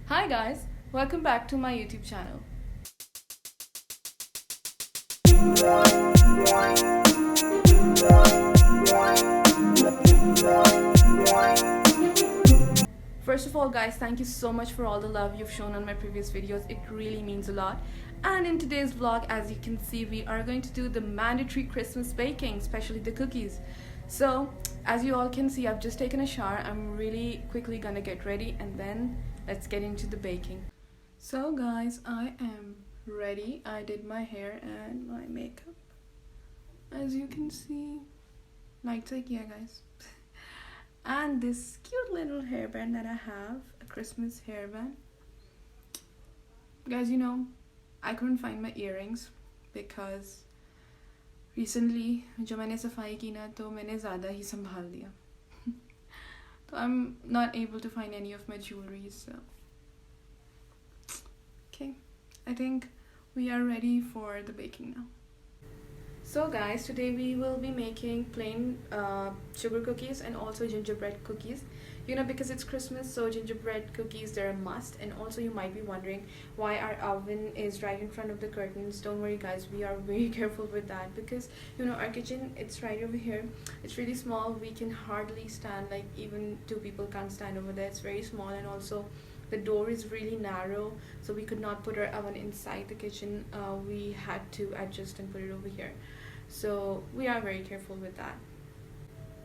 Hi guys, welcome back to my YouTube channel. First of all guys, thank you so much for all the love you've shown on my previous videos. It really means a lot. And in today's vlog, as you can see, we are going to do the mandatory Christmas baking, especially the cookies. So as you all can see, I've just taken a shower. I'm really quickly gonna get ready and then let's get into the baking. So guys, I am ready. I did my hair and my makeup. As you can see, lights like yeah guys. And this cute little hairband that I have, a Christmas hairband. Guys, I couldn't find my earrings because recently जो मैंने सफाई की ना तो मैंने ज़्यादा ही संभाल दिया. So I'm not able to find any of my jewelry, so okay, I think we are ready for the baking now. So guys, today we will be making plain sugar cookies and also gingerbread cookies. Because it's Christmas, so gingerbread cookies, they're a must. And also you might be wondering why our oven is right in front of the curtains. Don't worry guys, we are very careful with that because our kitchen, it's right over here. It's really small. We can hardly stand, like even two people can't stand over there. It's very small, and also the door is really narrow, so we could not put our oven inside the kitchen. We had to adjust and put it over here, so we are very careful with that.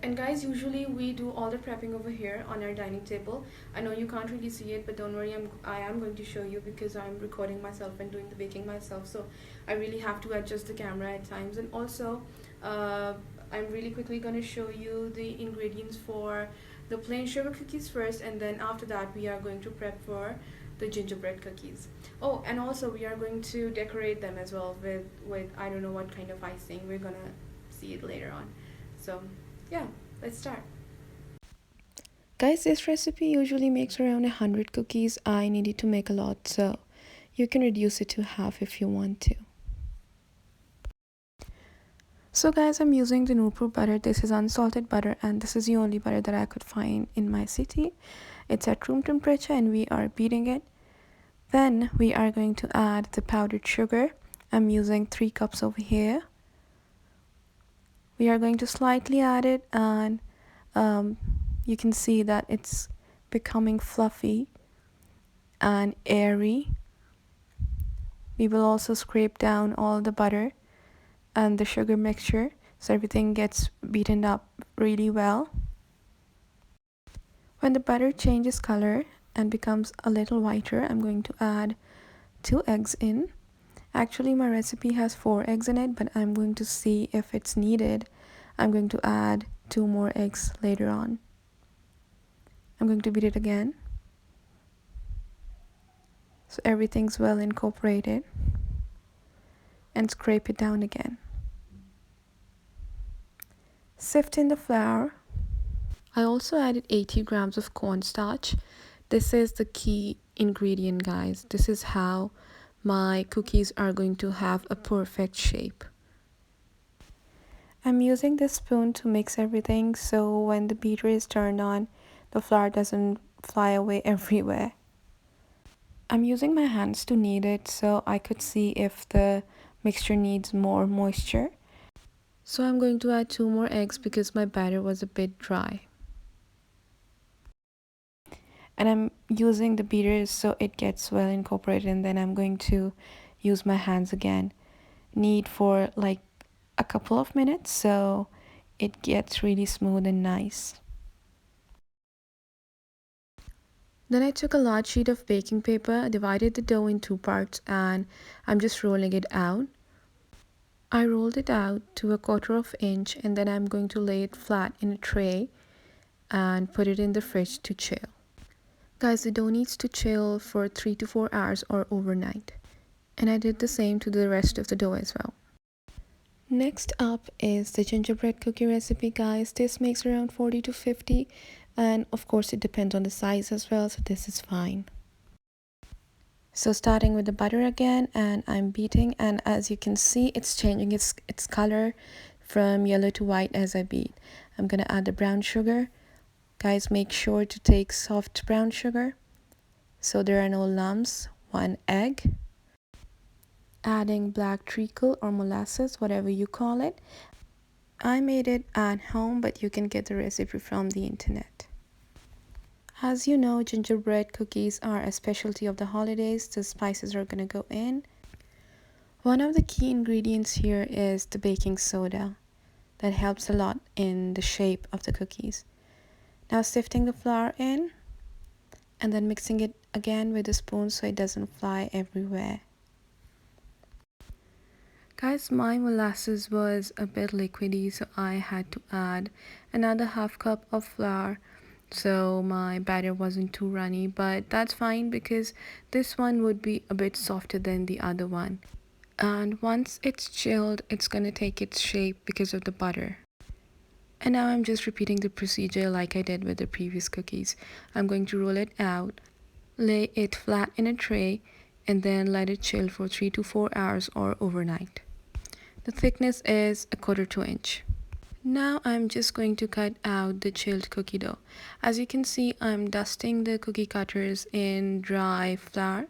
And guys, usually we do all the prepping over here on our dining table. I know you can't really see it, but don't worry, I am going to show you because I'm recording myself and doing the baking myself, so I really have to adjust the camera at times. And also I'm really quickly going to show you the ingredients for the plain sugar cookies first, and then after that we are going to prep for the gingerbread cookies. Oh, and also we are going to decorate them as well with I don't know what kind of icing. We're gonna see it later on. So yeah, let's start. Guys, this recipe usually makes around 100 cookies. I needed to make a lot, so you can reduce it to half if you want to. So guys, I'm using the Nurpur butter. This is unsalted butter, and this is the only butter that I could find in my city. It's at room temperature and we are beating it. Then we are going to add the powdered sugar. I'm using 3 cups over here. We are going to slightly add it, and you can see that it's becoming fluffy and airy. We will also scrape down all the butter and the sugar mixture so everything gets beaten up really well. When the butter changes color and becomes a little whiter, I'm going to add 2 eggs in. Actually, my recipe has 4 eggs in it, but I'm going to see if it's needed. I'm going to add 2 more eggs later on. I'm going to beat it again so everything's well incorporated, and scrape it down again. Sift in the flour. I also added 80 grams of cornstarch. This is the key ingredient, guys. This is how my cookies are going to have a perfect shape. I'm using this spoon to mix everything so when the beater is turned on, the flour doesn't fly away everywhere. I'm using my hands to knead it so I could see if the mixture needs more moisture. So I'm going to add 2 more eggs because my batter was a bit dry. And I'm using the beater so it gets well incorporated, and then I'm going to use my hands again. Knead for like a couple of minutes so it gets really smooth and nice. Then I took a large sheet of baking paper, divided the dough in 2 parts, and I'm just rolling it out. I rolled it out to a 1/4 inch, and then I'm going to lay it flat in a tray and put it in the fridge to chill. Guys, the dough needs to chill for 3 to 4 hours or overnight. And I did the same to the rest of the dough as well. Next up is the gingerbread cookie recipe, guys. This makes around 40 to 50, and of course it depends on the size as well, so this is fine. So starting with the butter again, and I'm beating, and as you can see, it's changing its color from yellow to white as I beat. I'm gonna add the brown sugar. Guys, make sure to take soft brown sugar. so there are no lumps, 1 egg, adding black treacle or molasses, whatever you call it. I made it at home, but you can get the recipe from the internet. As you know, gingerbread cookies are a specialty of the holidays. The spices are gonna go in. One of the key ingredients here is the baking soda. That helps a lot in the shape of the cookies. Now sifting the flour in and then mixing it again with a spoon so it doesn't fly everywhere. Guys, my molasses was a bit liquidy, so I had to add another half cup of flour so my batter wasn't too runny, but that's fine because this one would be a bit softer than the other one. And once it's chilled, it's gonna take its shape because of the butter. And now I'm just repeating the procedure like I did with the previous cookies. I'm going to roll it out, lay it flat in a tray, and then let it chill for 3 to 4 hours or overnight. The thickness is 1/4 inch. Now I'm just going to cut out the chilled cookie dough. As you can see, I'm dusting the cookie cutters in dry flour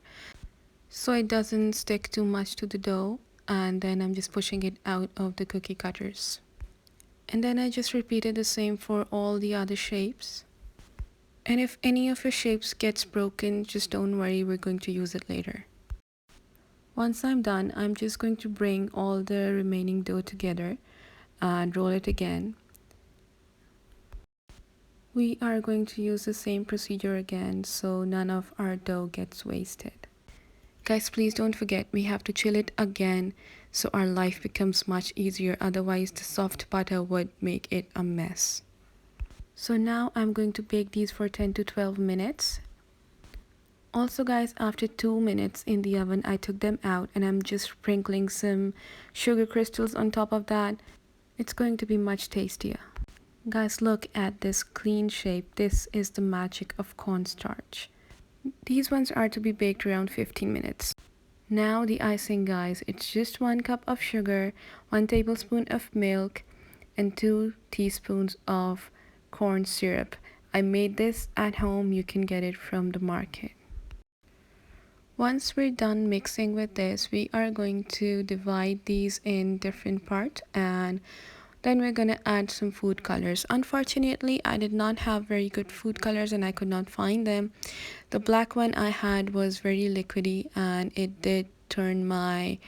so it doesn't stick too much to the dough, and then I'm just pushing it out of the cookie cutters. And then I just repeated the same for all the other shapes. And if any of your shapes gets broken, just don't worry, we're going to use it later. Once I'm done, I'm just going to bring all the remaining dough together and roll it again. We are going to use the same procedure again so none of our dough gets wasted. Guys, please don't forget, we have to chill it again so our life becomes much easier, otherwise the soft butter would make it a mess. So now I'm going to bake these for 10 to 12 minutes. Also guys, after 2 minutes in the oven, I took them out and I'm just sprinkling some sugar crystals on top of that. It's going to be much tastier. Guys, look at this clean shape. This is the magic of cornstarch. These ones are to be baked around 15 minutes. Now the icing, guys, it's just 1 cup of sugar, 1 tablespoon of milk, and 2 teaspoons of corn syrup. I made this at home, you can get it from the market. Once we're done mixing with this, we are going to divide these in different parts and then we're gonna add some food colors. Unfortunately, I did not have very good food colors and I could not find them. The black one I had was very liquidy and it did turn my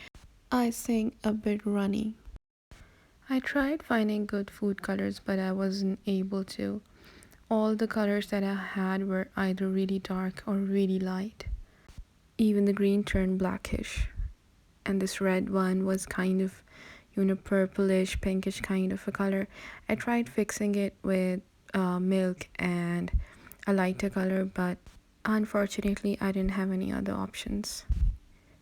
icing a bit runny. I tried finding good food colors, but I wasn't able to. All the colors that I had were either really dark or really light. Even the green turned blackish. And this red one was kind of, purplish, pinkish kind of a color. I tried fixing it with milk and a lighter color, but unfortunately I didn't have any other options.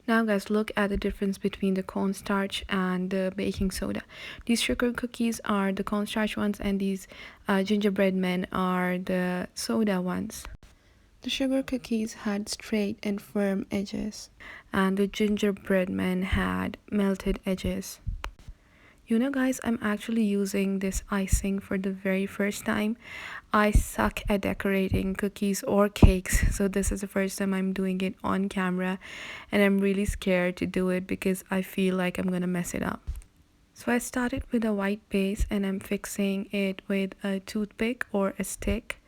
Now guys, look at the difference between the cornstarch and the baking soda. These sugar cookies are the cornstarch ones and these gingerbread men are the soda ones. The sugar cookies had straight and firm edges and the gingerbread men had melted edges. Guys, I'm actually using this icing for the very first time. I suck at decorating cookies or cakes, so this is the first time I'm doing it on camera and I'm really scared to do it because I feel like I'm gonna mess it up. So I started with a white base and I'm fixing it with a toothpick or a stick.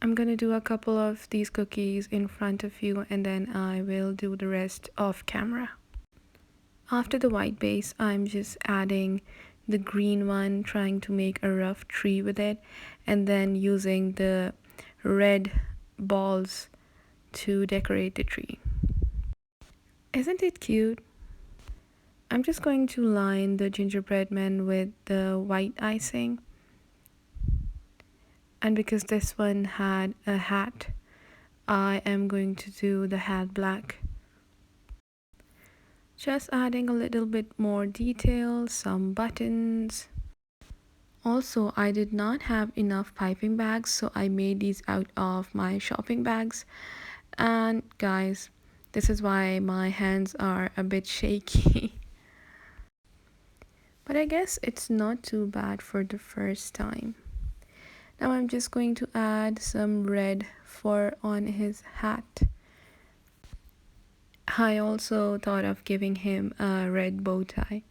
I'm gonna do a couple of these cookies in front of you and then I will do the rest off camera. After the white base, I'm just adding the green one, trying to make a rough tree with it, and then using the red balls to decorate the tree. Isn't it cute? I'm just going to line the gingerbread man with the white icing. And because this one had a hat, I am going to do the hat black. Just adding a little bit more detail, some buttons. Also, I did not have enough piping bags, so I made these out of my shopping bags. And guys, this is why my hands are a bit shaky. But I guess it's not too bad for the first time. Now I'm just going to add some red for on his hat. I also thought of giving him a red bow tie.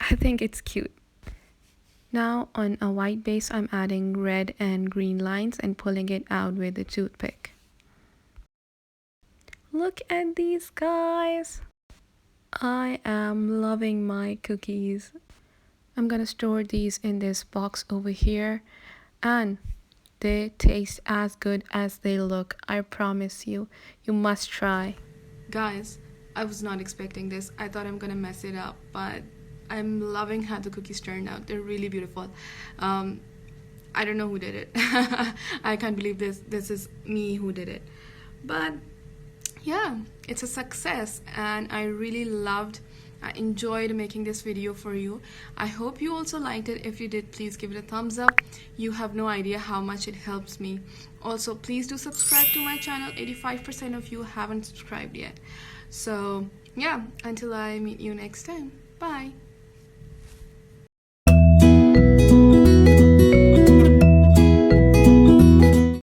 I think it's cute. Now on a white base, I'm adding red and green lines and pulling it out with a toothpick. Look at these guys. I am loving my cookies. I'm gonna store these in this box over here, and they taste as good as they look. I promise you. You must try. Guys, I was not expecting this. I thought I'm gonna mess it up, but I'm loving how the cookies turned out. They're really beautiful. I don't know who did it. I can't believe this is me who did it. But yeah, it's a success, and I really enjoyed making this video for you. I hope you also liked it. If you did, please give it a thumbs up. You have no idea how much it helps me. Also, please do subscribe to my channel. 85% of you haven't subscribed yet. So yeah, until I meet you next time. Bye.